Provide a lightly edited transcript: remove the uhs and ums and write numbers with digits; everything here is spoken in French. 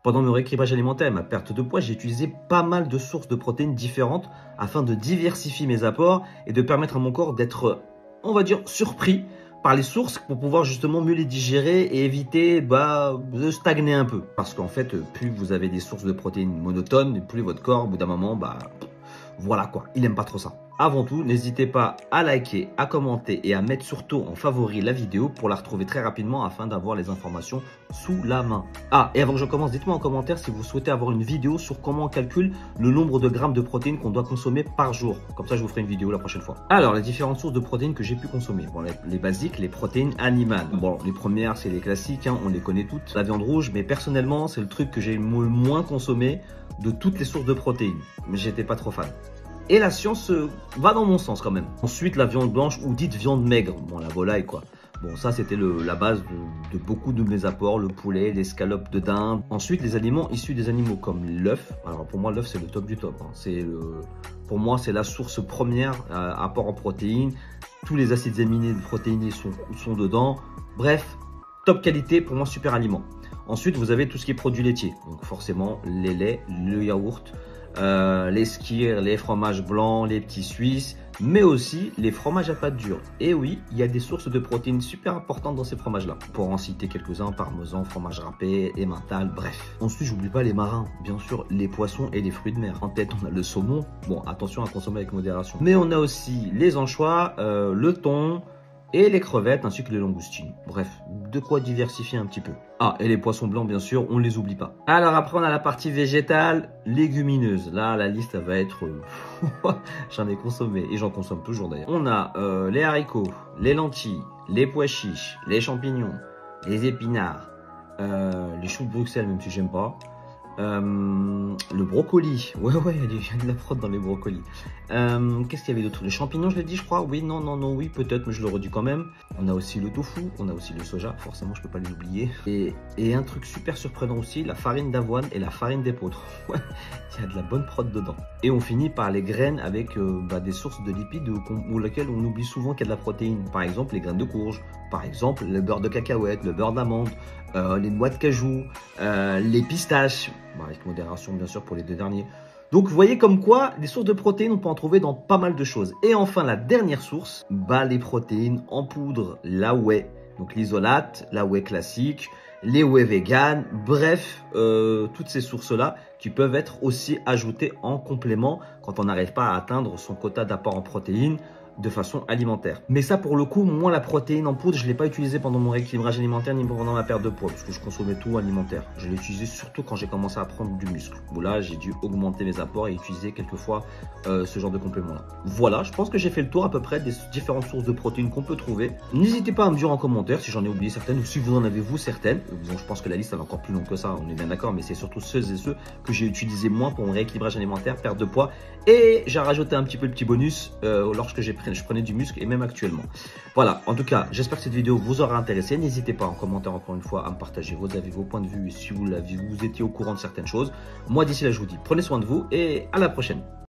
Pendant mon rééquilibrage alimentaire et ma perte de poids, j'ai utilisé pas mal de sources de protéines différentes afin de diversifier mes apports et de permettre à mon corps d'être, on va dire, surpris par les sources pour pouvoir justement mieux les digérer et éviter de stagner un peu. Parce qu'en fait, plus vous avez des sources de protéines monotones, plus votre corps, au bout d'un moment, voilà quoi, il n'aime pas trop ça. Avant tout, n'hésitez pas à liker, à commenter et à mettre surtout en favori la vidéo pour la retrouver très rapidement afin d'avoir les informations sous la main. Ah, et avant que je commence, dites-moi en commentaire si vous souhaitez avoir une vidéo sur comment on calcule le nombre de grammes de protéines qu'on doit consommer par jour. Comme ça, je vous ferai une vidéo la prochaine fois. Alors, les différentes sources de protéines que j'ai pu consommer. Bon, les basiques, les protéines animales. Bon, les premières, c'est les classiques, hein, on les connaît toutes. La viande rouge, mais personnellement, c'est le truc que j'ai le moins consommé de toutes les sources de protéines. Mais j'étais pas trop fan. Et la science va dans mon sens quand même. Ensuite, la viande blanche ou dite viande maigre. Bon, la volaille quoi. Bon, ça c'était la base de beaucoup de mes apports. Le poulet, l'escalope de dinde. Ensuite, les aliments issus des animaux comme l'œuf. Alors pour moi, l'œuf c'est le top du top. Hein. Pour moi, c'est la source première apport en protéines. Tous les acides aminés protéinés sont dedans. Bref, top qualité, pour moi super aliment. Ensuite, vous avez tout ce qui est produits laitiers. Donc forcément, les laits, le yaourt. Les skyrs, les fromages blancs, les petits suisses, mais aussi les fromages à pâte dure. Et oui, il y a des sources de protéines super importantes dans ces fromages-là. Pour en citer quelques-uns, parmesan, fromage râpé, emmental, bref. Ensuite, j'oublie pas les marins, bien sûr, les poissons et les fruits de mer. En tête, on a le saumon. Bon, attention à consommer avec modération. Mais on a aussi les anchois, le thon, et les crevettes ainsi que les langoustines. Bref, de quoi diversifier un petit peu. Ah, et les poissons blancs, bien sûr, on ne les oublie pas. Alors après, on a la partie végétale, légumineuse. Là, la liste, elle va être... j'en ai consommé et j'en consomme toujours d'ailleurs. On a les haricots, les lentilles, les pois chiches, les champignons, les épinards, les choux de Bruxelles, même si j'aime pas. Le brocoli, ouais, il y a de la prod dans les brocolis. Qu'est-ce qu'il y avait d'autre? Les champignons, je l'ai dit, je crois. Oui, non, oui, peut-être, mais je le redis quand même. On a aussi le tofu, on a aussi le soja, forcément, je peux pas les oublier. Et un truc super surprenant aussi, la farine d'avoine et la farine d'épeautre. Ouais, il y a de la bonne prod dedans. Et on finit par les graines avec des sources de lipides ou lesquelles on oublie souvent qu'il y a de la protéine. Par exemple, les graines de courge, par exemple, le beurre de cacahuète, le beurre d'amande, les noix de cajou, les pistaches, avec modération bien sûr pour les deux derniers. Donc vous voyez comme quoi les sources de protéines on peut en trouver dans pas mal de choses. Et enfin la dernière source, les protéines en poudre, la whey, donc l'isolate, la whey classique, les whey vegan, bref, toutes ces sources-là qui peuvent être aussi ajoutées en complément quand on n'arrive pas à atteindre son quota d'apport en protéines de façon alimentaire. Mais ça pour le coup, moi la protéine en poudre, je ne l'ai pas utilisé pendant mon rééquilibrage alimentaire ni pendant ma perte de poids parce que je consommais tout alimentaire. Je l'ai utilisé surtout quand j'ai commencé à prendre du muscle. Où là, j'ai dû augmenter mes apports et utiliser quelquefois ce genre de complément-là. Voilà, je pense que j'ai fait le tour à peu près des différentes sources de protéines qu'on peut trouver. N'hésitez pas à me dire en commentaire si j'en ai oublié certaines ou si vous en avez vous certaines. Bon, je pense que la liste elle est encore plus longue que ça, on est bien d'accord, mais c'est surtout ceux et ceux que j'ai utilisé moins pour mon rééquilibrage alimentaire, perte de poids. Et j'ai rajouté un petit peu le petit bonus lorsque je prenais du muscle et même actuellement. Voilà, en tout cas, j'espère que cette vidéo vous aura intéressé. N'hésitez pas en commentaire encore une fois à me partager vos avis, vos points de vue et si vous étiez au courant de certaines choses. Moi d'ici là, je vous dis prenez soin de vous et à la prochaine.